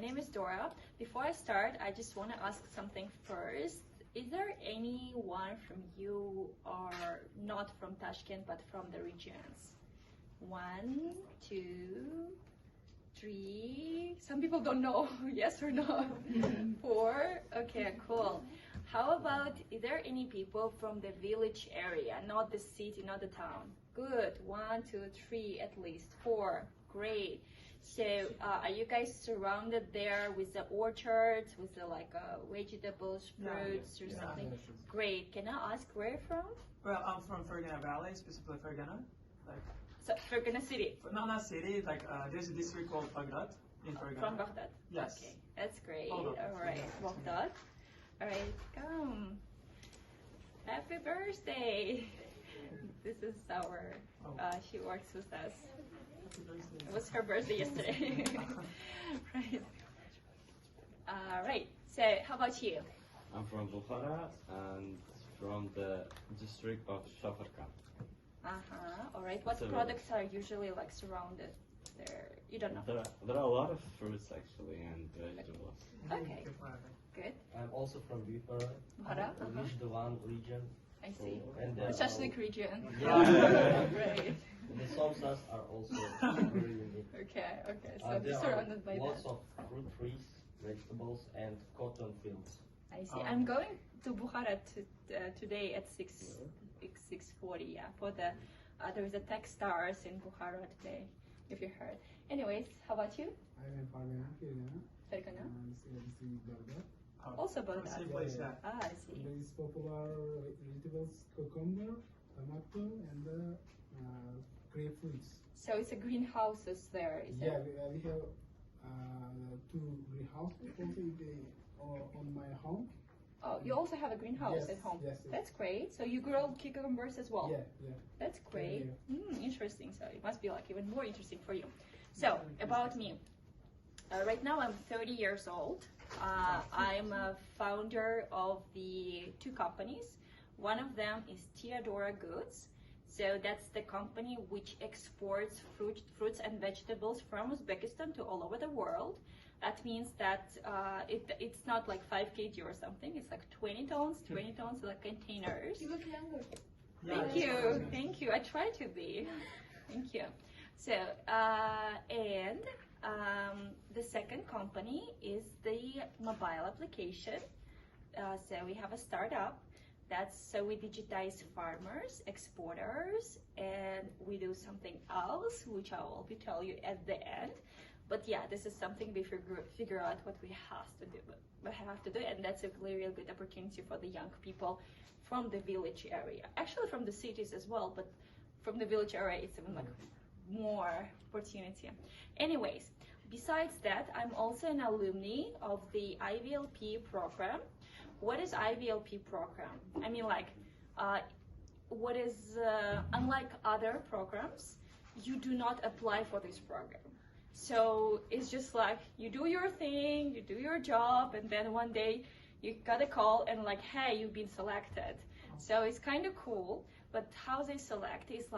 name is Dora. Before I start, I just want to ask something first. Is there anyone from you are not from Tashkent but from the regions? 1, 2, 3. Some people don't know. Yes or no? 4. Okay, cool. How about, is there any people from the village area, not the city, not the town? Good. 1, 2, 3, at least 4. Great. So are you guys surrounded there with the orchards, with the vegetables, fruits, or something? Great. Can I ask where you're from? Well, I'm from Fergana Valley, specifically Fergana. So Fergana city? No, not city. There's a district called Baghdad in Fergana. From Baghdad? Yes. Okay, that's great. All right, Baghdad. All right, come. Happy birthday. This is our, she works with us. It was her birthday yesterday. Right. Right. So, how about you? I'm from Bukhara and from the district of Shafarka. All right. What products are usually surrounded there? You don't know. There are a lot of fruits actually and vegetables. Okay. Good. I'm also from Bukhara. Vishdavan region. I see. And the Shashlik region. Yeah. Great. The samosas are also very unique. Okay. So there surrounded by lots of fruit trees, vegetables, and cotton fields. I see. I'm going to Bukhara today at 6:40. Yeah, for the there is a Techstars in Bukhara today. If you heard. Anyways, how about you? I'm in Fergana. Baghdad. Also Baghdad. Same place, yeah. I see. There is popular vegetables, cucumber, tomato, and grapefruits. So it's a greenhouses there, is Yeah, it? we have 2 greenhouses also on my home. Oh, you also have a greenhouse Yes, at home. yes. That's great. So you grow cucumbers as well. Yeah. That's great. Interesting. So it must be even more interesting for you. So about me. Right now I'm 30 years old. I'm a founder of the 2 companies. One of them is Dildora Goods. So that's the company which exports fruits and vegetables from Uzbekistan to all over the world. That means that it's not 5 kg or something. It's 20 tons, containers. You look younger. Thank you. I try to be. Thank you. So, the second company is the mobile application. So we have a startup. So we digitize farmers, exporters, and we do something else, which I will tell you at the end. But yeah, this is something we figure out what we have to do, and that's a real good opportunity for the young people from the village area. Actually, from the cities as well, but from the village area, it's even more opportunity. Anyways, besides that, I'm also an alumni of the IVLP program. What is IVLP program? I mean, what is, unlike other programs, you do not apply for this program. So it's just you do your thing, you do your job, and then one day you got a call and hey, you've been selected. So it's kind of cool, but how they select is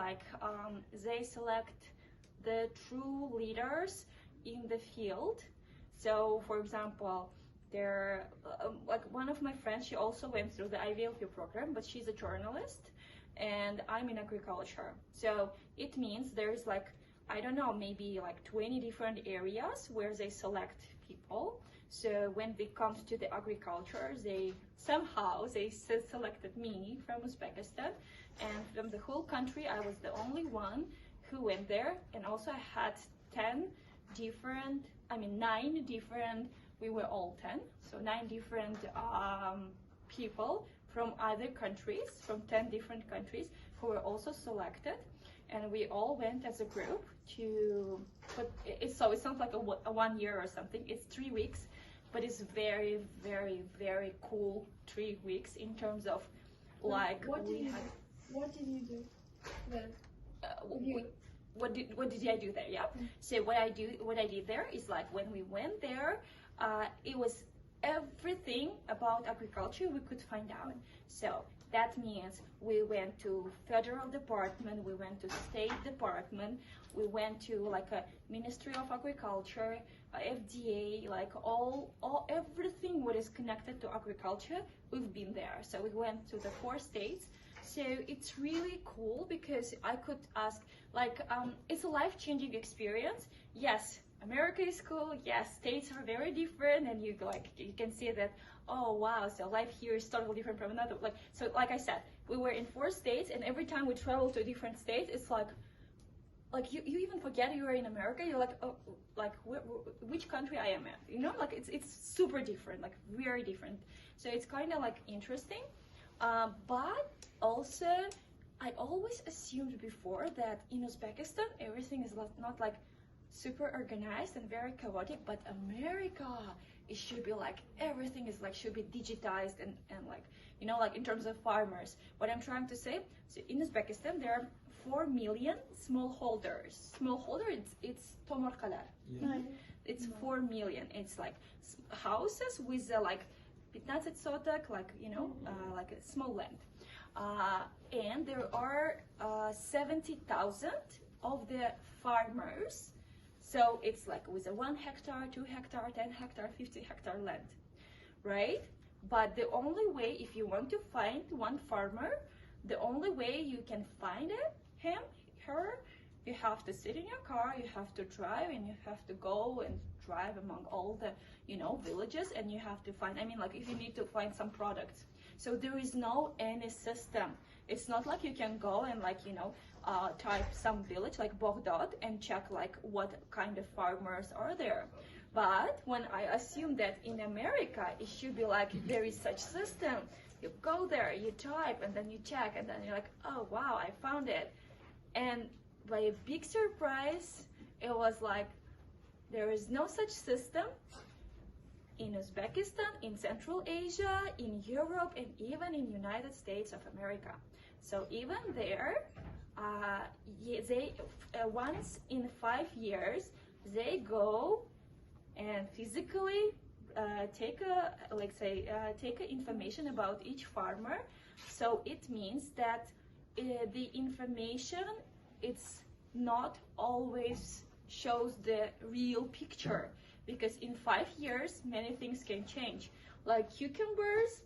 they select the true leaders in the field. So for example, there, one of my friends, she also went through the IVLP program, but she's a journalist and I'm in agriculture. So it means there's I don't know, maybe 20 different areas where they select people. So when it comes to the agriculture, they selected me from Uzbekistan, and from the whole country, I was the only one who went there. And also I had 9 different, we were all 10, so 9 different people from other countries, from 10 different countries, who were also selected. And we all went as a group it's not a 1 year or something, it's 3 weeks, but it's very, very, very cool 3 weeks in terms of What did you do there? What did I do there? Yeah. So what I did there is when we went there, it was everything about agriculture we could find out. So That means we went to federal department, we went to state department, we went to like a Ministry of Agriculture, FDA, like everything what is connected to agriculture, we've been there. So we went to the 4 states. So it's really cool because I could ask, like, it's a life-changing experience. Yes, America is cool. Yes, states are very different, and you can see that. Oh wow! So life here is totally different from another. Like I said, we were in 4 states, and every time we travel to different states, it's like you even forget you are in America. You're like, oh, like which country I am at? You know, like it's super different, like very different. So it's kind of like interesting, but also I always assumed before that in Uzbekistan everything is not like super organized and very chaotic, but America, it should be like everything is like should be digitized and like, you know, like in terms of farmers. What I'm trying to say, so in Uzbekistan there are 4 million smallholders. Smallholder, it's tomorkalar. Yeah. It's 4 million. It's like houses with like 15 sotak, like, you know, like a small land. And there are 70,000 of the farmers. So it's like with a 1 hectare, 2 hectare, 10 hectare, 50 hectare land, right? But the only way, if you want to find one farmer, the only way you can find him, her, you have to sit in your car, you have to drive, and you have to go and drive among all the, you know, villages, and you have to find, I mean, like if you need to find some products. So there is no any system. It's not like you can go and like, you know, type some village like Baghdad and check like what kind of farmers are there. But when I assume that in America, it should be like there is such system. You go there, you type, and then you check, and then you're like, oh wow, I found it. And by a big surprise, it was like, there is no such system in Uzbekistan, in Central Asia, in Europe, and even in United States of America. So even there, they once in 5 years, they go and physically take information about each farmer. So it means that the information, it's not always shows the real picture, because in 5 years many things can change. Like cucumbers,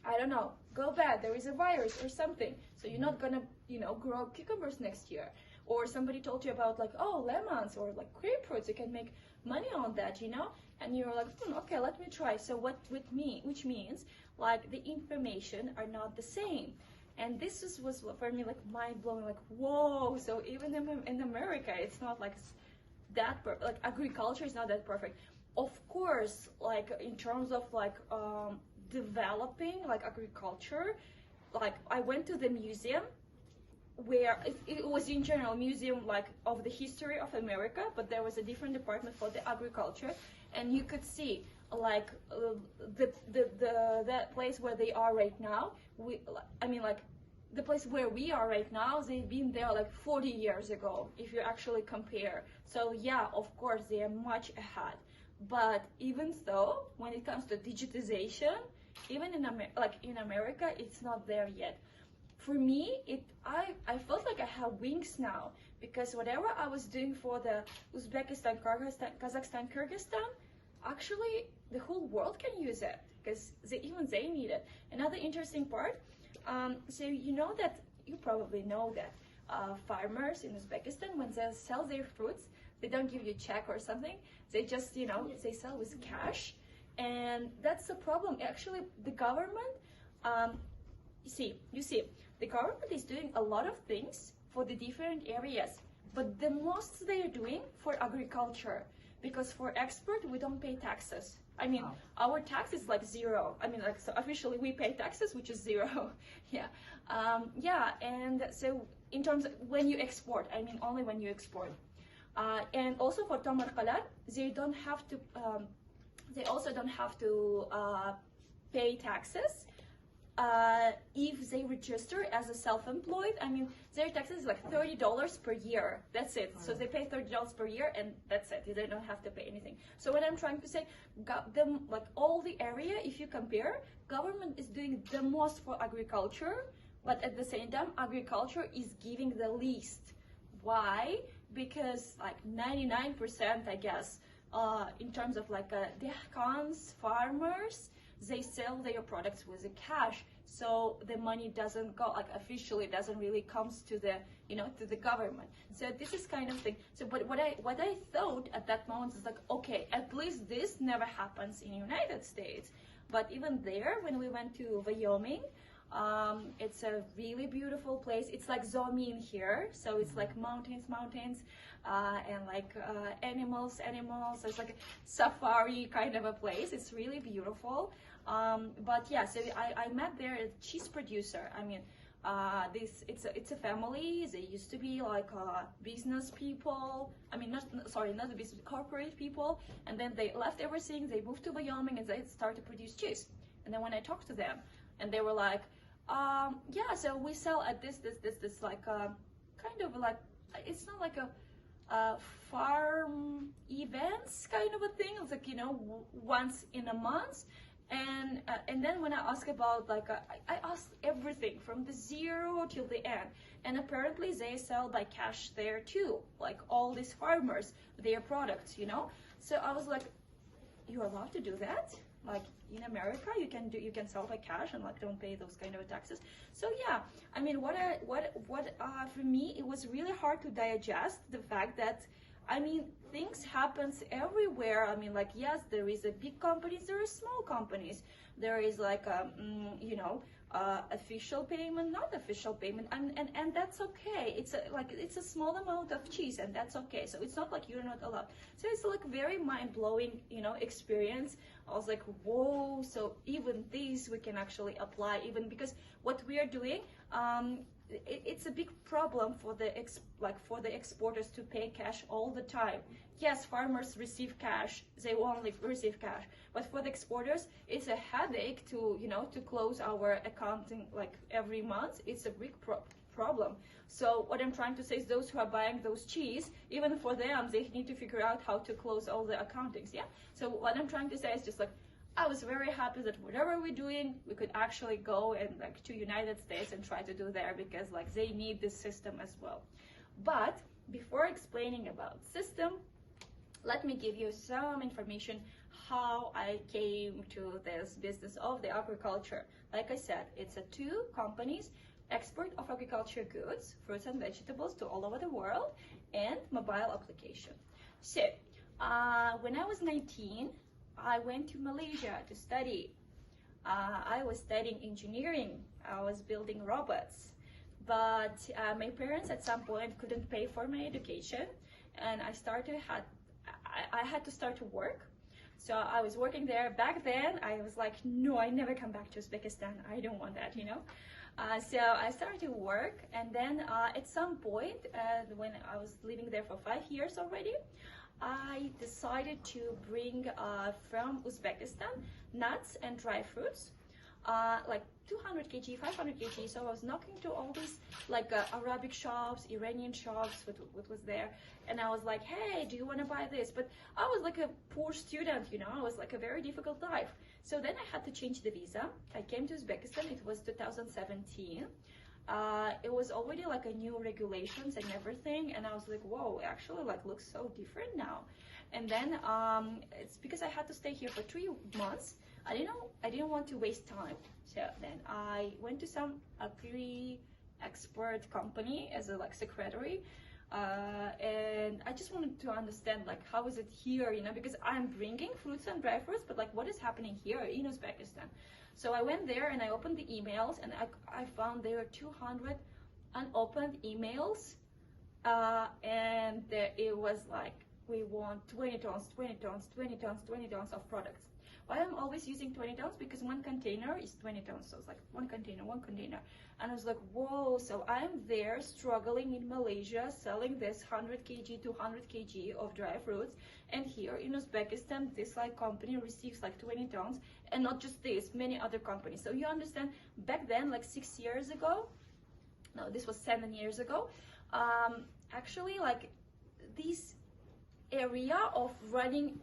I don't know, go bad, there is a virus or something, so you're not gonna, you know, grow cucumbers next year. Or somebody told you about like, oh, lemons or like grapefruits, you can make money on that, you know, and you're like, okay, let me try. So which means like the information are not the same. And this was for me like mind-blowing, like whoa. So even in America, it's not like that perfect. Like agriculture is not that perfect. Of course, like in terms of like developing like agriculture, like I went to the museum where it was in general museum like of the history of America, but there was a different department for the agriculture, and you could see like that place where they are right now. I mean like the place where we are right now, they've been there like 40 years ago, if you actually compare. So yeah, of course they are much ahead. But even so, when it comes to digitization, even in America, it's not there yet. For me, I felt like I have wings now, because whatever I was doing for the Uzbekistan, Kazakhstan, Kyrgyzstan, actually the whole world can use it, because even they need it. Another interesting part, so you probably know that farmers in Uzbekistan, when they sell their fruits, they don't give you a check or something. They just, they sell with cash. And that's the problem. Actually, the government, you see, the government is doing a lot of things for the different areas, but the most they are doing for agriculture, because for export, we don't pay taxes. I mean, our tax is like zero. I mean, like, so officially we pay taxes, which is zero. Yeah. And so in terms of when you export, I mean, only when you export. And also for tomarkalar, they don't have to, they also don't have to pay taxes. if they register as a self-employed, I mean, their taxes is like $30 per year. That's it. So they pay $30 per year, and that's it. They don't have to pay anything. So what I'm trying to say, like all the area, if you compare, government is doing the most for agriculture, but at the same time, agriculture is giving the least. Why? Because like 99%, I guess, in terms of like dehqans, farmers, they sell their products with the cash, so the money doesn't go, like officially doesn't really comes to the, you know, to the government. So this is kind of thing. So but what I thought at that moment is like, okay, at least this never happens in United States. But even there, when we went to Wyoming, it's a really beautiful place. It's like Zomin here, so it's like mountains, and like animals. So it's like a safari kind of a place. It's really beautiful. But yeah, so I met there a cheese producer. I mean, it's a family. They used to be like business people. I mean, not the business, corporate people. And then they left everything. They moved to Wyoming and they started to produce cheese. And then when I talked to them, and they were like, yeah, so we sell at this like kind of like, it's not like a farm events kind of a thing. It's like, you know, once in a month. And then when I ask about like I asked everything from the zero till the end, and apparently they sell by cash there too, like all these farmers, their products, you know. So I was like, you're allowed to do that? Like in America, you can sell by cash and like don't pay those kind of taxes. So yeah, I mean, for me, it was really hard to digest the fact that, I mean, things happens everywhere. I mean, like, yes, there is a big companies, there are small companies. There is like, you know, official payment, not official payment, and that's okay. It's a small amount of cheese, and that's okay. So it's not like you're not allowed. So it's like very mind-blowing, you know, experience. I was like, whoa, so even this we can actually apply, even because what we are doing, it's a big problem for the exporters to pay cash all the time. Yes, farmers receive cash, they only receive cash, but for the exporters, it's a headache to, you know, to close our accounting like every month. It's a big problem. So what I'm trying to say is those who are buying those cheese, even for them, they need to figure out how to close all the accountings. Yeah. So what I'm trying to say is just like, I was very happy that whatever we're doing, we could actually go and like to United States and try to do there, because like they need this system as well. But before explaining about system, let me give you some information how I came to this business of the agriculture. Like I said, it's two companies, export of agriculture goods, fruits and vegetables to all over the world, and mobile application. So when I was 19, I went to Malaysia to study. I was studying engineering. I was building robots. But my parents at some point couldn't pay for my education, and I had to start to work. So I was working there. Back then, I was like, no, I never come back to Uzbekistan. I don't want that, you know. So I started to work, and then at some point, when I was living there for 5 years already, I decided to bring from Uzbekistan nuts and dry fruits, like 200 kg, 500 kg. So I was knocking to all these like Arabic shops, Iranian shops, what was there, and I was like, hey, do you want to buy this? But I was like a poor student, you know, I was like a very difficult life. So then I had to change the visa. I came to Uzbekistan, it was 2017. It was already like a new regulations and everything, and I was like, whoa, actually like looks so different now. And then it's because I had to stay here for 3 months. I didn't want to waste time, so then I went to some agri-export company as a like secretary, and I just wanted to understand like how is it here, you know, because I'm bringing fruits and dry fruits, but like what is happening here in Uzbekistan. So I went there and I opened the emails, and I found there were 200 unopened emails, and it was like we want 20 tons, 20 tons, 20 tons, 20 tons of products. Why I'm always using 20 tons? Because one container is 20 tons. So it's like one container. And I was like, whoa, so I'm there struggling in Malaysia, selling this 100 kg, 200 kg of dry fruits. And here in Uzbekistan, this like company receives like 20 tons. And not just this, many other companies. So you understand, back then, like 6 years ago, no, this was 7 years ago, actually like this area of running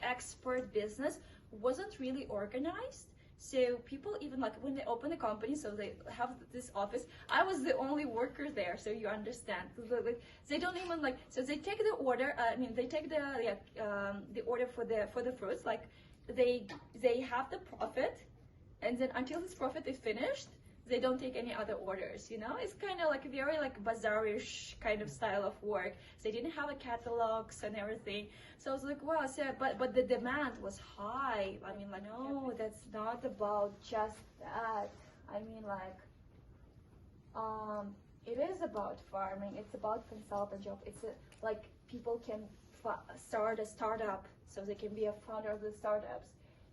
expert business wasn't really organized. So people, even like when they open a company, so they have this office, I was the only worker there, so you understand. They don't even like, so they take the order, they take the order for the fruits, like they have the profit, and then until this profit is finished, they don't take any other orders, you know? It's kind of like very like bazaarish kind of style of work. They didn't have a catalogs and everything. So I was like, wow, so, but the demand was high. I mean, like, no, that's not about just that. I mean, like, it is about farming. It's about consultant job. It's like people can start a startup, so they can be a founder of the startups.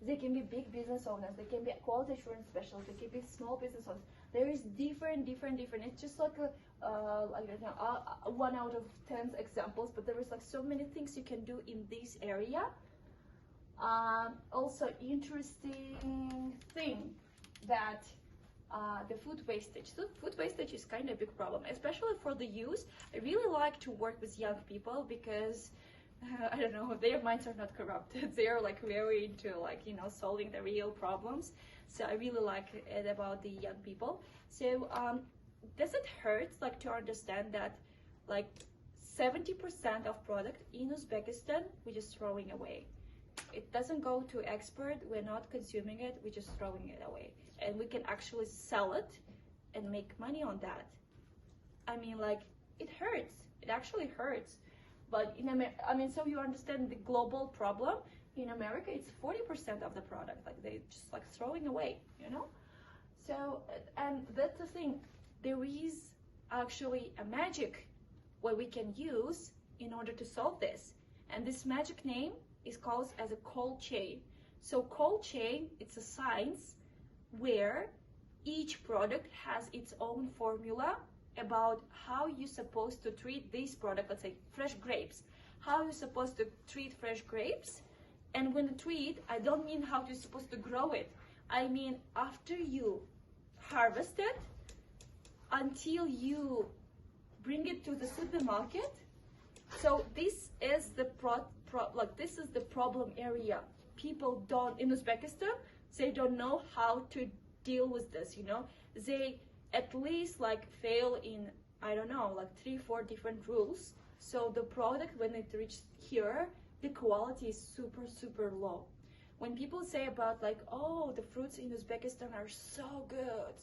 They can be big business owners. They can be a quality assurance specialist. They can be small business owners. There is different. It's just like I don't know, 1 out of 10 examples, but there is like so many things you can do in this area. Also, interesting thing that the food wastage. So food wastage is kind of a big problem, especially for the youth. I really like to work with young people because I don't know, their minds are not corrupted. They are like very into like, you know, solving the real problems. So I really like it about the young people. So does it hurt like to understand that like 70% of product in Uzbekistan we're just throwing away? It doesn't go to export, we're not consuming it, we're just throwing it away. And we can actually sell it and make money on that. I mean, like, it hurts. It actually hurts. But in America, so you understand the global problem. In America, it's 40% of the product, like they just like throwing away, you know? So, and that's the thing, there is actually a magic what we can use in order to solve this. And this magic name is called as a cold chain. So cold chain, it's a science where each product has its own formula about how you're supposed to treat this product, let's say fresh grapes, how you're supposed to treat fresh grapes. And when I treat, I don't mean how you're supposed to grow it. I mean after you harvest it, until you bring it to the supermarket. So this is the this is the problem area. People don't, in Uzbekistan, they don't know how to deal with this, you know? They at least like fail in, I don't know, like 3-4 different rules. So the product, when it reaches here, the quality is super low. When people say about like, oh, the fruits in Uzbekistan are so good,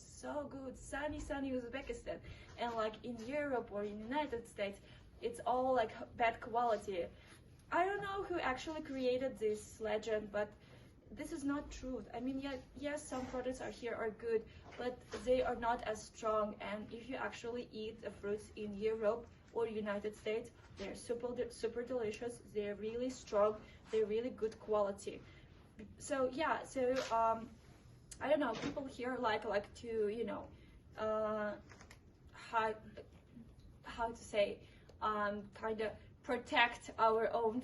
sunny Uzbekistan, and like in Europe or in the United States, it's all like bad quality. I don't know who actually created this legend, but this is not true. I mean, yeah, yes, some products are here are good, but they are not as strong. And if you actually eat the fruits in Europe or United States, they're super delicious. They're really strong. They're really good quality. So yeah, so I don't know. People here like to, you know, how to say, kind of protect our own,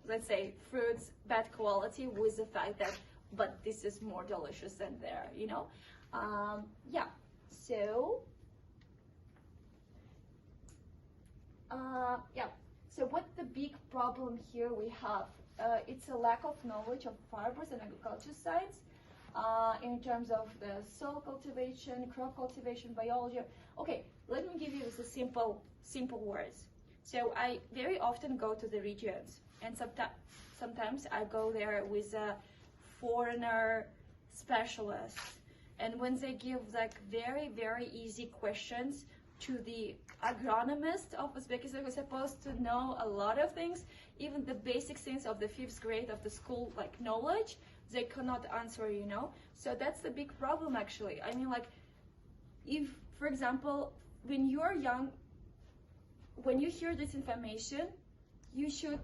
let's say, fruits bad quality with the fact that, but this is more delicious than there, you know. Yeah, so yeah, so what the big problem here we have, it's a lack of knowledge of farmers and agriculture science in terms of the soil cultivation, crop cultivation, biology. Okay, let me give you the simple words. So I very often go to the regions, and sometimes I go there with a foreigner specialist, and when they give like very easy questions to the agronomist of Uzbekistan, who's supposed to know a lot of things, even the basic things of the 5th grade of the school like knowledge, they cannot answer, you know. So that's the big problem actually. I mean, like, if for example when you're young, when you hear this information, you should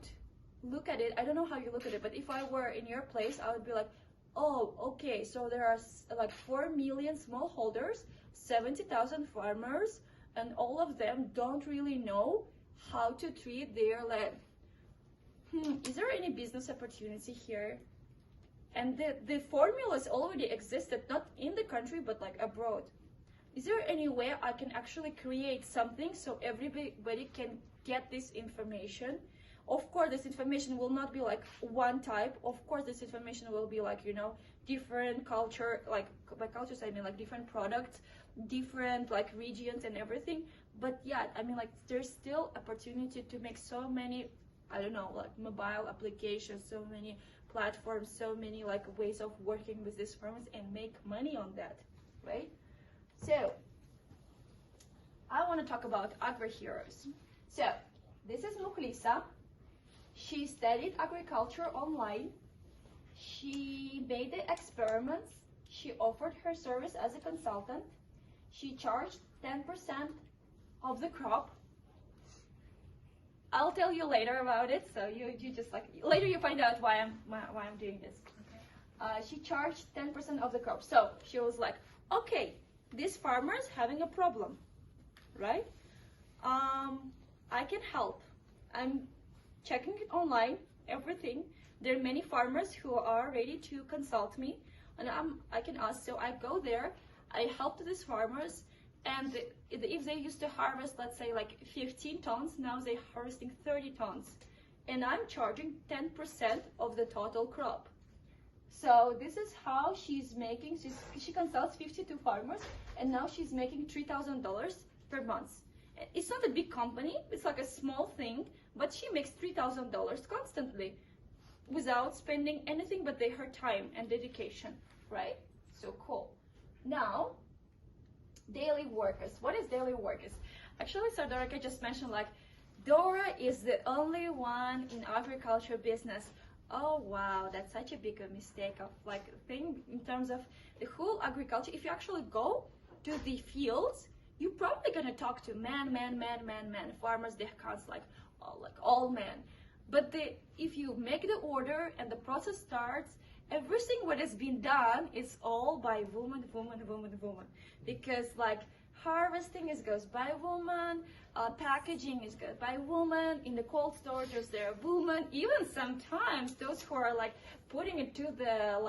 look at it. I don't know how you look at it, but if I were in your place, I would be like, oh, okay, so there are like 4 million smallholders, 70,000 farmers, and all of them don't really know how to treat their land. Is there any business opportunity here? And the formulas already existed, not in the country, but like abroad. Is there any way I can actually create something so everybody can get this information? Of course, this information will not be like one type. Of course, this information will be like, you know, different culture, like by cultures, I mean like different products, different like regions and everything. But yeah, I mean like there's still opportunity to make so many, I don't know, like mobile applications, so many platforms, so many like ways of working with these farmers and make money on that, right? So I want to talk about agri-heroes. So this is Mukhlisa. She studied agriculture online. She made the experiments. She offered her service as a consultant. She charged 10% of the crop. I'll tell you later about it, so you just like later you find out why I'm doing this. She charged 10% of the crop. So she was like, okay, this farmer is having a problem, right? I can help. I'm checking it online, everything. There are many farmers who are ready to consult me, and I can ask. So I go there, I help these farmers, and if they used to harvest, let's say like 15 tons, now they're harvesting 30 tons, and I'm charging 10% of the total crop. So this is how she's making. She consults 52 farmers, and now she's making $3,000 per month. It's not a big company, it's like a small thing, but she makes $3,000 constantly without spending anything but her time and dedication, right? So cool. Now, daily workers. What is daily workers? Actually, Dora just mentioned like Dora is the only one in agriculture business. Oh wow, that's such a big mistake of like thing in terms of the whole agriculture. If you actually go to the fields, you're probably gonna talk to men, farmers, dehqans, like all men. But if you make the order and the process starts, everything what has been done is all by woman. Because like harvesting goes by woman, packaging is goes by woman, in the cold storage there are women, even sometimes those who are like putting it to the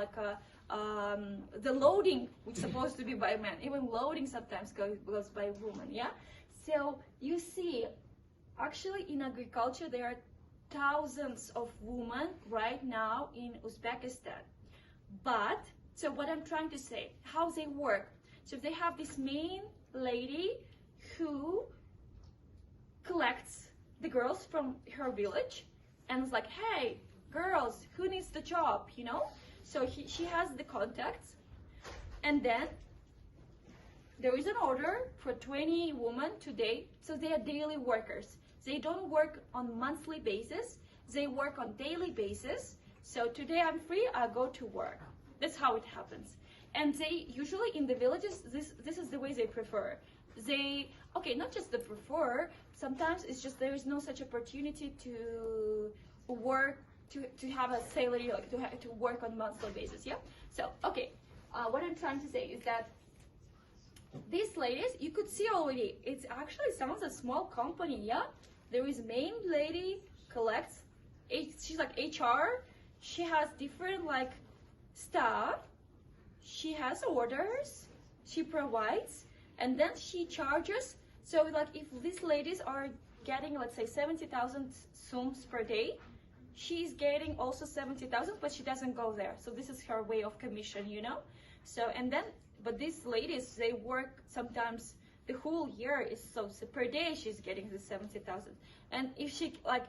loading, which is supposed to be by men, even loading sometimes goes by woman, yeah? So you see, actually in agriculture there are thousands of women right now in Uzbekistan. But, so what I'm trying to say, how they work. So they have this main lady who collects the girls from her village and is like, hey, girls, who needs the job, you know? So she has the contacts, and then there is an order for 20 women today. So they are daily workers. They don't work on monthly basis. They work on daily basis. So today I'm free, I go to work. That's how it happens. And they usually in the villages, this is the way they prefer. Okay, not just the prefer, sometimes it's just there is no such opportunity to work, to have a salary, like to work on monthly basis, yeah? So, okay, what I'm trying to say is that these ladies, you could see already, it actually sounds a small company, yeah? There is main lady, collects, she's like HR, she has different like staff, she has orders, she provides, and then she charges. So like if these ladies are getting, let's say 70,000 sums per day, she's getting also 70,000, but she doesn't go there. So this is her way of commission, you know? So, and then, but these ladies, they work sometimes the whole year so per day she's getting the 70,000. And if she, like,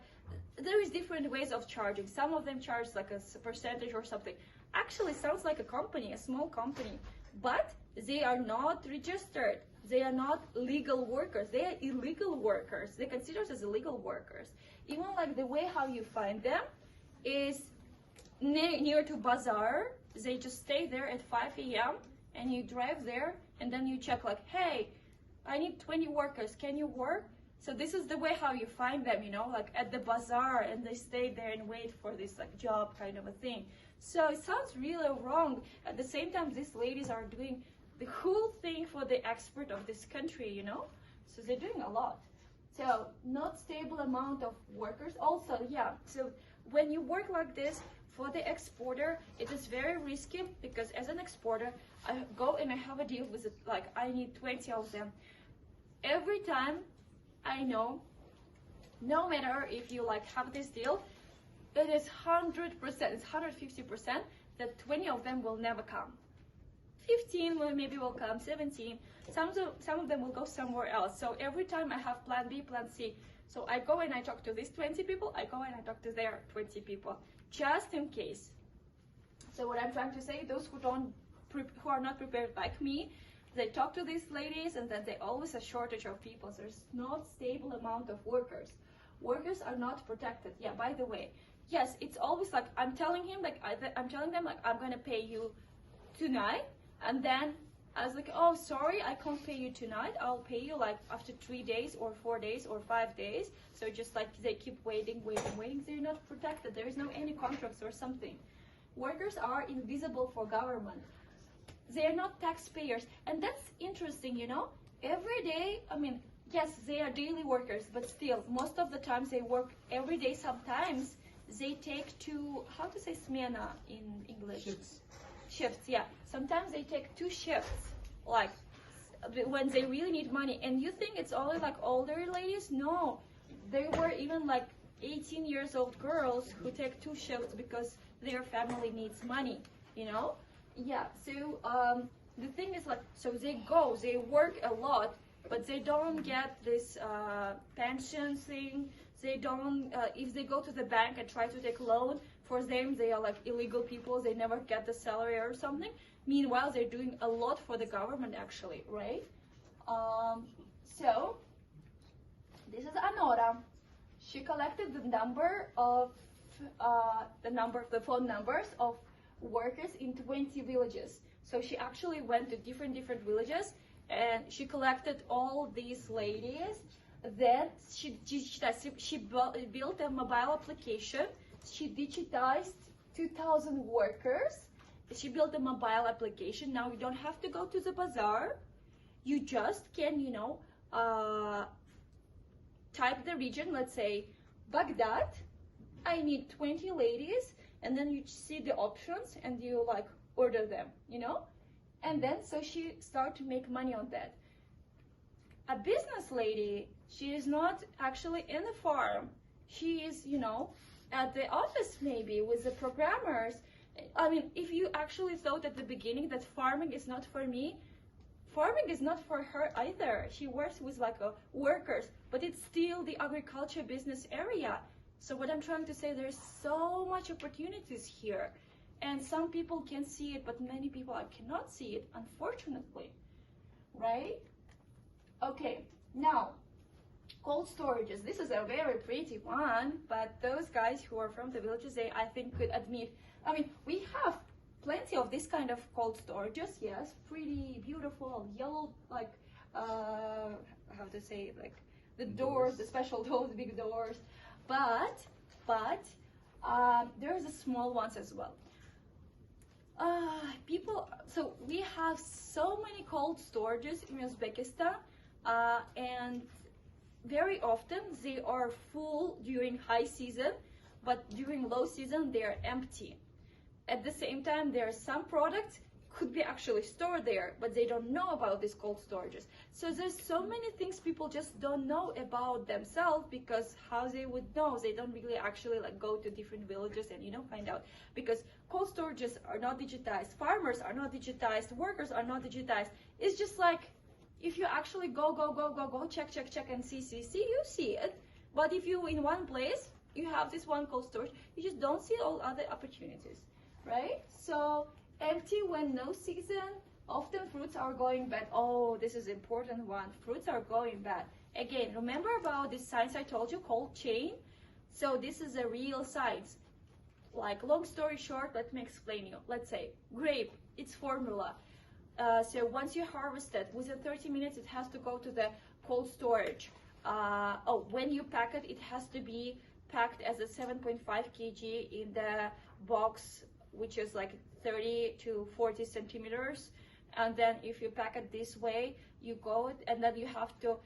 there is different ways of charging. Some of them charge like a percentage or something. Actually sounds like a company, a small company, but they are not registered. They are not legal workers. They are illegal workers. They consider us as illegal workers. Even like the way how you find them is near to bazaar. They just stay there at 5 a.m. and you drive there and then you check like, hey, I need 20 workers. Can you work? So this is the way how you find them, you know, like at the bazaar, and they stay there and wait for this like job kind of a thing. So it sounds really wrong. At the same time, these ladies are doing the whole thing for the export of this country, you know. So they're doing a lot. So not stable amount of workers. Also, yeah, so when you work like this for the exporter, it is very risky, because as an exporter, I go and I have a deal with it, like I need 20 of them. Every time I know, no matter if you like have this deal, it is 100%, it's 150% that 20 of them will never come. 15 maybe will come, 17. Some of them will go somewhere else. So every time I have plan B, plan C. So I go and I talk to these 20 people, I go and I talk to their 20 people, just in case. So what I'm trying to say, those who are not prepared like me, they talk to these ladies, and then they always a shortage of people. So there's not stable amount of workers. Workers are not protected. Yeah, by the way, yes, it's always like I'm telling him, like I'm telling them, like I'm gonna pay you tonight, and then I was like, oh, sorry, I can't pay you tonight. I'll pay you like after 3 days or 4 days or 5 days. So just like they keep waiting. They're not protected. There is no any contracts or something. Workers are invisible for government. They are not taxpayers. And that's interesting, you know. Every day, I mean, yes, they are daily workers, but still, most of the times they work every day. Sometimes they take two, how to say smena in English? Shifts, yeah. Sometimes they take 2 shifts, like when they really need money. And you think it's only like older ladies? No, there were even like 18 years old girls who take 2 shifts because their family needs money, you know? Yeah, so the thing is like, so they work a lot, but they don't get this pension thing. They don't, if they go to the bank and try to take loan, for them, they are like illegal people. They never get the salary or something. Meanwhile, they're doing a lot for the government, actually, right? So this is Anora. She collected the number of the phone numbers of workers in 20 villages. So she actually went to different villages, and she collected all these ladies. Then she built a mobile application. She digitized 2,000 workers. She built a mobile application. Now you don't have to go to the bazaar. You just can, you know, type the region, let's say Baghdad. I need 20 ladies, and then you see the options and you like order them, you know? And then so she started to make money on that. A business lady, she is not actually in the farm. She is, you know, at the office maybe with the programmers. I mean, if you actually thought at the beginning that farming is not for me, farming is not for her either. She works with like workers, but it's still the agriculture business area. So what I'm trying to say, there's so much opportunities here, and some people can see it, but many people cannot see it, unfortunately, right? Okay, now cold storages. This is a very pretty one, but those guys who are from the villages, they I think could admit, I mean, we have plenty of this kind of cold storages, yes, pretty beautiful, yellow, like, how to say, like the doors, the special doors, the big doors, but there's the small ones as well. So we have so many cold storages in Uzbekistan, and very often they are full during high season, but during low season they are empty. At the same time, there are some products could be actually stored there, but they don't know about these cold storages. So there's so many things people just don't know about themselves, because how they would know? They don't really actually like go to different villages and, you know, find out, because cold storages are not digitized, farmers are not digitized, workers are not digitized. It's just like, if you actually go, check and see, you see it. But if you in one place, you have this one cold storage, you just don't see all other opportunities, right? So empty when no season, often fruits are going bad. Oh, this is important one. Fruits are going bad. Again, remember about this science I told you called chain? So this is a real science. Like, long story short, let me explain you. Let's say grape, its formula. So once you harvest it, within 30 minutes it has to go to the cold storage. when you pack it, it has to be packed as a 7.5 kg in the box, which is like 30 to 40 centimeters. And then if you pack it this way, you go and then you have to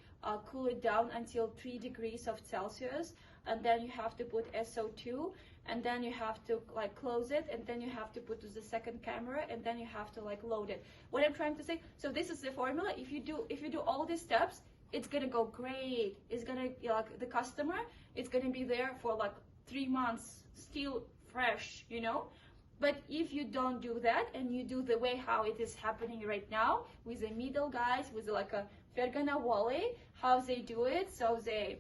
cool it down until 3 degrees of Celsius, and then you have to put SO2, and then you have to like close it, and then you have to put to the second camera, and then you have to like load it. What I'm trying to say, so this is the formula. If you do all these steps, it's gonna go great. It's gonna, like, the customer, it's gonna be there for like 3 months, still fresh, you know. But if you don't do that, and you do the way how it is happening right now with the middle guys, with like a Fergana Valley, how they do it, so they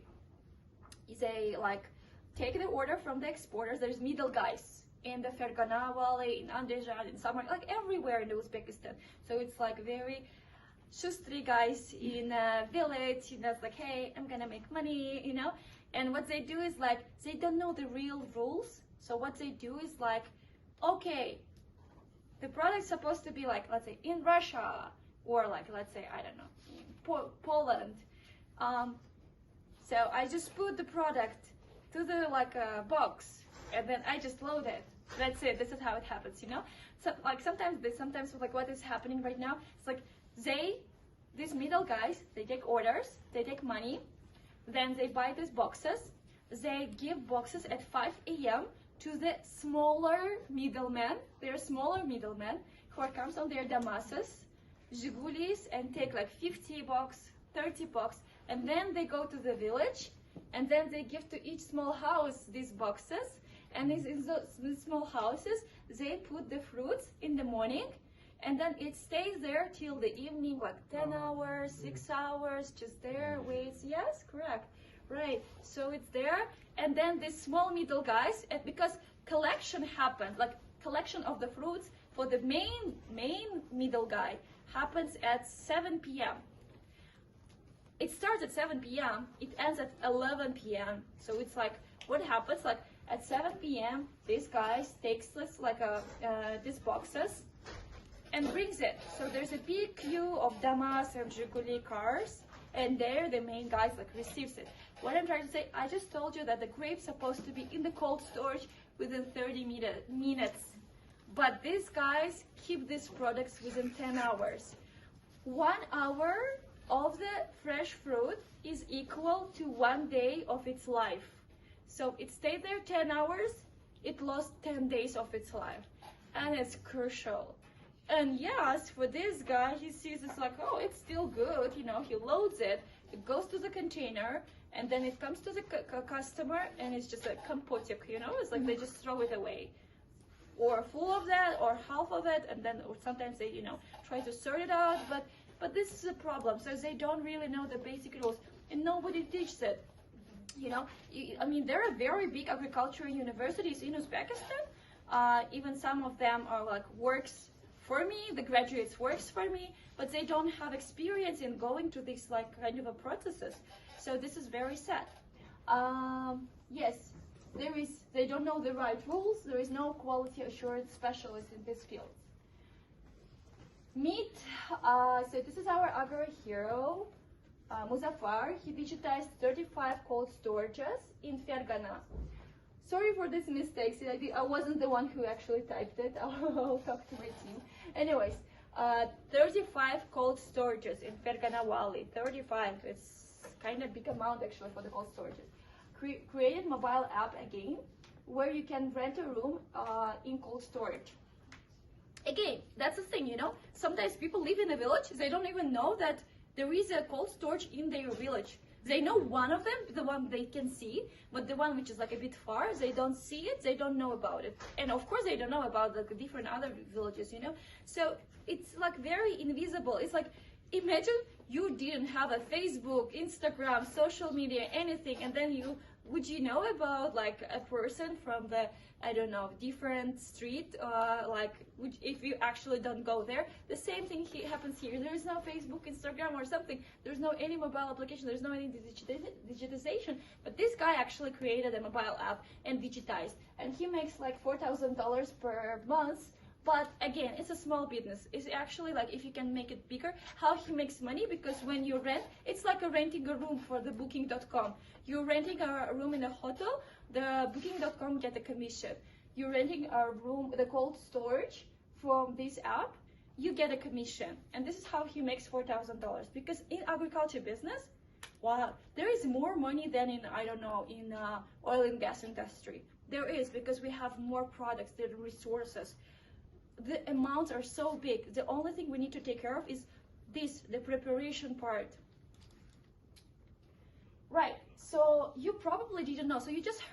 like take the order from the exporters. There's middle guys in the Fergana Valley, in Andijan, in Samar, like everywhere in Uzbekistan. So it's like very shustri guys in a village, that's like, hey, I'm gonna make money, you know. And what they do is like, they don't know the real rules. So what they do is like, okay, the product's supposed to be like, let's say in Russia, or like, let's say, I don't know, Poland. So I just put the product to the like box, and then I just load it. That's it. This is how it happens, you know. So like sometimes like what is happening right now, it's like these middle guys, they take orders, they take money, then they buy these boxes, they give boxes at 5 a.m. to the smaller middlemen. They're smaller middlemen who comes on their Damascus, Zhigulis, and take like 50 bucks, 30 bucks, and then they go to the village, and then they give to each small house these boxes, and in those small houses, they put the fruits in the morning, and then it stays there till the evening, like 10 hours, 6 hours, just there, waits. Yes, correct. Right, so it's there, and then the small middle guys, and because collection happens, like collection of the fruits for the main middle guy happens at 7 p.m. It starts at 7 p.m., it ends at 11 p.m. So it's like, what happens, like at 7 p.m., this guy takes this, like these boxes and brings it. So there's a big queue of Damas and Zhiguli cars, and there the main guys like receives it. What I'm trying to say, I just told you that the grape's supposed to be in the cold storage within 30 minutes. But these guys keep these products within 10 hours. 1 hour of the fresh fruit is equal to 1 day of its life. So it stayed there 10 hours, it lost 10 days of its life. And it's crucial. And yes, for this guy, he sees it's like, oh, it's still good, you know, he loads it, it goes to the container, and then it comes to the customer, and it's just like kompotik, you know, it's like they just throw it away. Or full of that, or half of it, and then or sometimes they, you know, try to sort it out, but this is a problem. So they don't really know the basic rules, and nobody teaches it. You know, I mean, there are very big agricultural universities in Uzbekistan. Even some of them are like works for me, the graduates works for me, but they don't have experience in going to these like kind of a processes. So this is very sad. Yes, they don't know the right rules. There is no quality assurance specialist in this field. Meet, so this is our agro hero, Muzaffar. He digitized 35 cold storages in Fergana. Sorry for these mistakes. I wasn't the one who actually typed it. I'll talk to my team. Anyways, 35 cold storages in Fergana Valley. 35. It's kind of big amount actually for the cold storages. Created mobile app again, where you can rent a room in cold storage. Again, that's the thing, you know. Sometimes people live in a village. They don't even know that there is a cold storage in their village. They know one of them, the one they can see, but the one which is like a bit far, they don't see it, they don't know about it. And of course they don't know about the different other villages, you know. So it's like very invisible. It's like, imagine you didn't have a Facebook, Instagram, social media, anything, and then would you know about like a person from the, I don't know, different street, if you actually don't go there? The same thing happens here. There is no Facebook, Instagram or something. There's no any mobile application. There's no any digitization. But this guy actually created a mobile app and digitized. And he makes like $4,000 per month But again, it's a small business. It's actually like if you can make it bigger, how he makes money, because when you rent, it's like renting a room for the booking.com. You're renting a room in a hotel, the booking.com get a commission. You're renting a room, the cold storage from this app, you get a commission. And this is how he makes $4,000. Because in agriculture business, wow, there is more money than in, I don't know, in oil and gas industry. There is, because we have more products, the resources. The amounts are so big. The only thing we need to take care of is this, the preparation part. Right, so you probably didn't know. So you just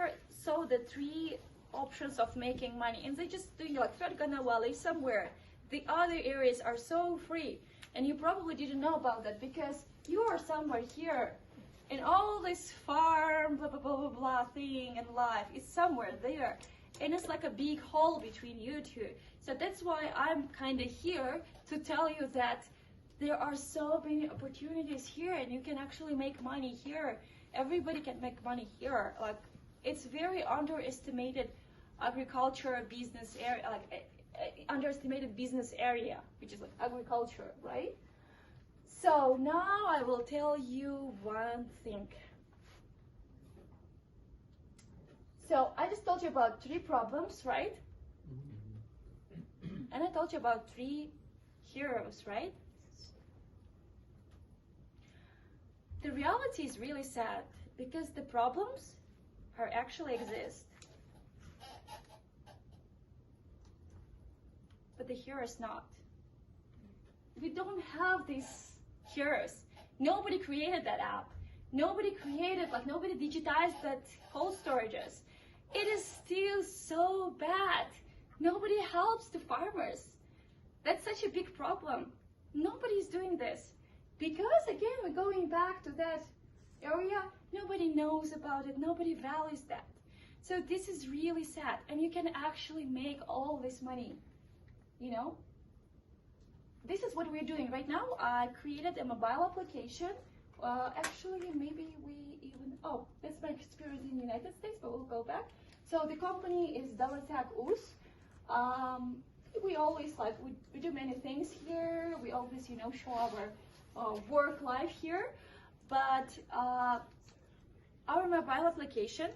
saw the 3 options of making money, and they just do like Fergana Valley somewhere. The other areas are so free, and you probably didn't know about that because you are somewhere here, and all this farm, blah, blah, blah, blah, blah thing and life is somewhere there. And it's like a big hole between you two. So that's why I'm kind of here to tell you that there are so many opportunities here, and you can actually make money here. Everybody can make money here. Like, it's very underestimated agriculture business area, like underestimated business area, which is like agriculture, right? So now I will tell you one thing. So I just told you about 3 problems, right? And I told you about 3 heroes, right? The reality is really sad because the problems are actually exist. But the heroes not. We don't have these heroes. Nobody created that app. Nobody created, like nobody digitized that cold storages. It is still so bad. Nobody helps the farmers. That's such a big problem. Nobody is doing this. Because again, we're going back to that area, nobody knows about it, nobody values that. So this is really sad, and you can actually make all this money, you know? This is what we're doing right now. I created a mobile application. Actually, maybe we even, oh, that's my experience in the United States, but we'll go back. So the company is Dildora Atadjanova. We always we do many things here. We always, you know, show our work life here. But our mobile application,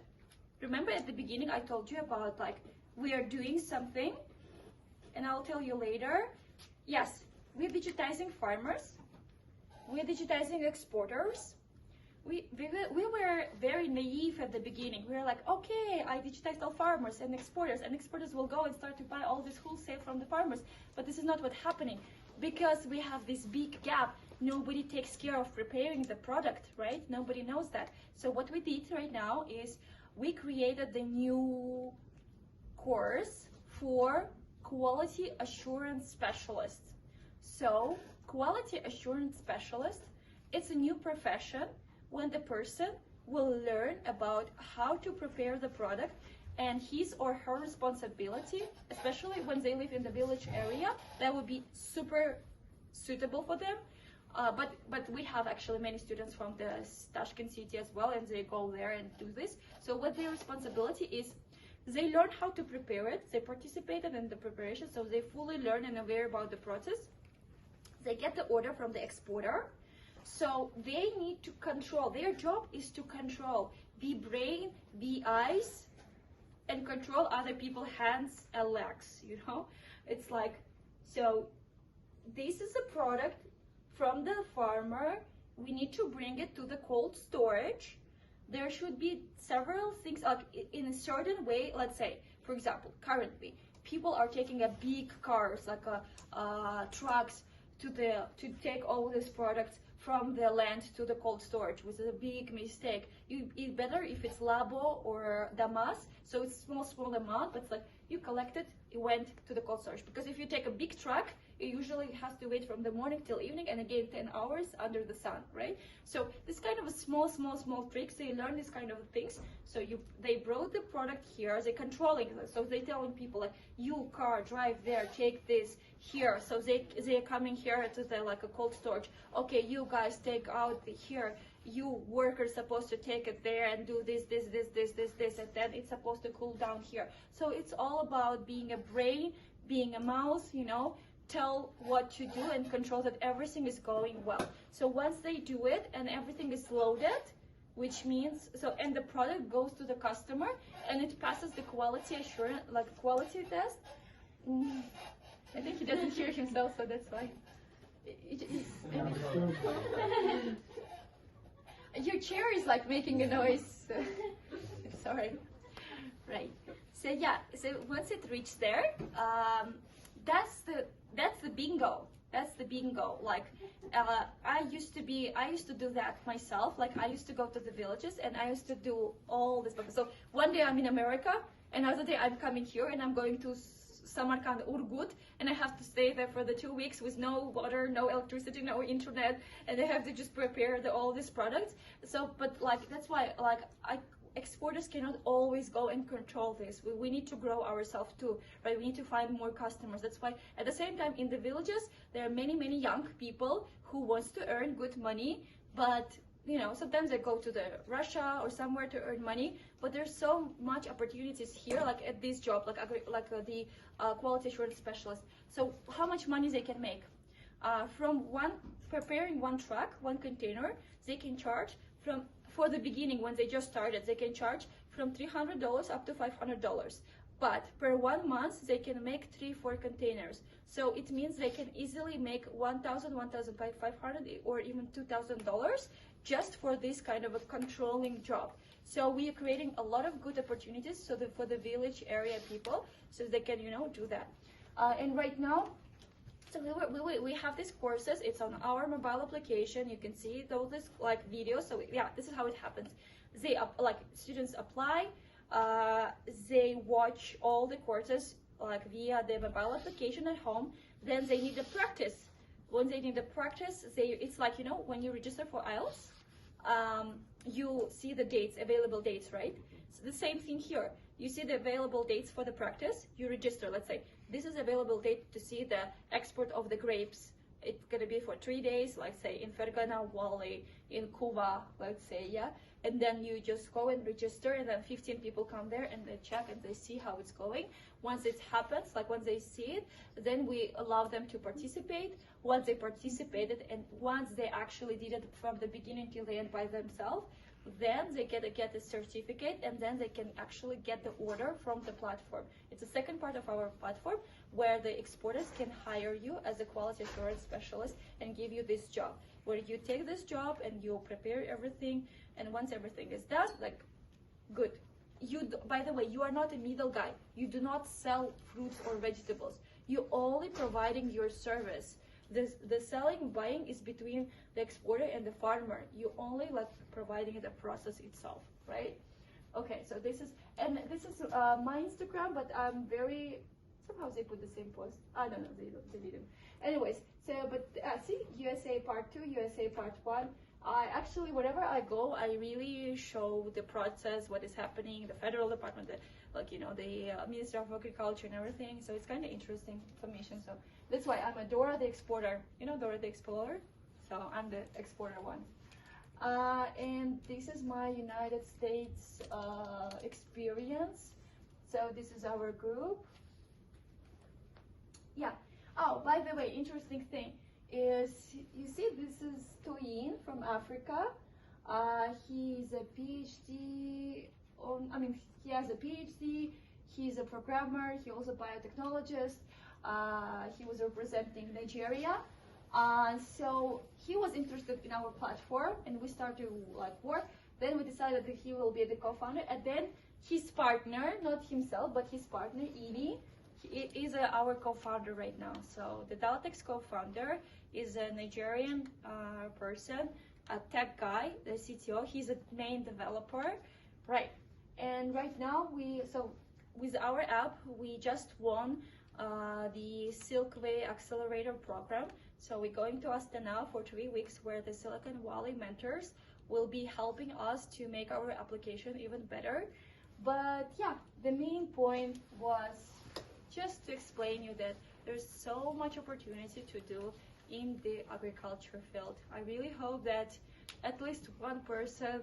remember at the beginning I told you about like we are doing something, and I'll tell you later. Yes, we're digitizing farmers. We're digitizing exporters. We were very naive at the beginning. We were like, okay, I digitized all farmers and exporters will go and start to buy all this wholesale from the farmers. But this is not what's happening because we have this big gap. Nobody takes care of preparing the product, right? Nobody knows that. So what we did right now is we created the new course for quality assurance specialists. So quality assurance specialist, it's a new profession when the person will learn about how to prepare the product and his or her responsibility, especially when they live in the village area, that would be super suitable for them. But we have actually many students from the Tashkent city as well, and they go there and do this. So what their responsibility is, they learn how to prepare it, they participated in the preparation, so they fully learn and aware about the process. They get the order from the exporter, so they need to control. Their job is to control, be brain, be eyes, and control other people's hands and legs, you know? It's like, so this is a product from the farmer. We need to bring it to the cold storage. There should be several things like in a certain way. Let's say, for example, currently people are taking a big cars like trucks to take all these products from the land to the cold storage, which is a big mistake. It's better if it's Labo or Damas, so it's small amount, but it's like you collect it, it went to the cold storage. Because if you take a big truck, it usually has to wait from the morning till evening, and again 10 hours under the sun, right? So this kind of a small tricks, they learn these kind of things. So they brought the product here, they're controlling it. So they telling people like, you car, drive there, take this here. So they're coming here to the like a cold storage. Okay, you guys take out here. You workers supposed to take it there and do this, and then it's supposed to cool down here. So it's all about being a brain, being a mouse, you know, tell what to do and control that everything is going well. So once they do it and everything is loaded, which means, so, and the product goes to the customer and it passes the quality assurance, like quality test. I think he doesn't hear himself, so that's why. Your chair is like making a noise. Sorry. Right. So yeah. So once it reached there, that's the bingo. That's the bingo. Like I used to do that myself. Like I used to go to the villages and I used to do all this stuff. So one day I'm in America, another day I'm coming here and I'm going to Samarkand, Urgut, and I have to stay there for the 2 weeks with no water, no electricity, no internet, and I have to just prepare all these products. So, but like that's why like exporters cannot always go and control this. We need to grow ourselves too, right? We need to find more customers. That's why at the same time in the villages there are many young people who wants to earn good money, but you know, sometimes they go to the Russia or somewhere to earn money, but there's so much opportunities here, like at this job, the quality assurance specialist. So how much money they can make? From preparing one truck, one container, they can charge for the beginning when they just started, they can charge from $300 up to $500. But per 1 month, they can make 3-4 containers. So it means they can easily make $1,000, $1,500, or even $2,000 just for this kind of a controlling job. So we are creating a lot of good opportunities for the village area people, so they can, you know, do that. And right now, so we have these courses. It's on our mobile application. You can see all this like videos. So yeah, this is how it happens. Students apply. They watch all the courses like via the mobile application at home. Then they need to practice. When they need to practice, it's like, you know, when you register for IELTS, you see the dates, available dates, right? So the same thing here. You see the available dates for the practice, you register. Let's say this is available date to see the export of the grapes. It's gonna be for 3 days, like say in Fergana Valley, in Kuva, let's say, yeah. And then you just go and register, and then 15 people come there and they check and they see how it's going. Once it happens, like once they see it, then we allow them to participate. Once they participated and once they actually did it from the beginning till the end by themselves, then they get a certificate, and then they can actually get the order from the platform. It's the second part of our platform where the exporters can hire you as a quality assurance specialist and give you this job, where you take this job and you prepare everything, and once everything is done, like, good. By the way, you are not a middle guy. You do not sell fruits or vegetables. You're only providing your service. The selling, buying is between the exporter and the farmer. You only like providing the process itself, right? Okay, so this is my Instagram, but I'm very, somehow they put the same post. I don't know, they didn't. Anyways, so, but see, USA part 2, USA part 1. I actually, wherever I go, I really show the process, what is happening, the federal department, the Ministry of Agriculture and everything. So it's kind of interesting information. So that's why I'm a Dora the Exporter. You know Dora the Explorer? So I'm the exporter one. And this is my United States experience. So this is our group. Yeah. Oh, by the way, interesting thing is, you see, this is Toyin from Africa. He's a PhD he has a PhD, he's a programmer, he also a biotechnologist. He was representing Nigeria. So he was interested in our platform, and we started to work. Then we decided that he will be the co-founder, and then his partner, not himself, but his partner, Edie, is our co-founder right now. So the Daltex co-founder is a Nigerian person, a tech guy, the CTO. He's a main developer, right? And right now with our app, we just won the Silkway Accelerator program. So we're going to Astana for 3 weeks, where the Silicon Valley mentors will be helping us to make our application even better. But yeah, the main point was just to explain you that there's so much opportunity to do in the agriculture field. I really hope that at least one person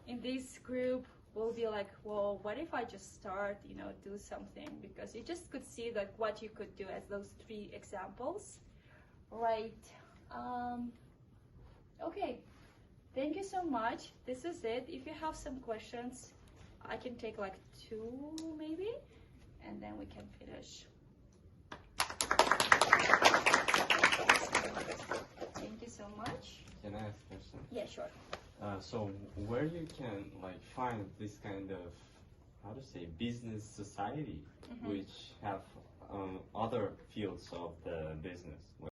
in this group will be like, well, what if I just start, you know, do something? Because you just could see like what you could do as those 3 examples, right? Okay, thank you so much. This is it. If you have some questions, I can take like 2 maybe, and then we can finish. Thank you so much. Can I ask a question? Yeah, sure. So where you can like find this kind of, how to say, business society which have other fields of the business?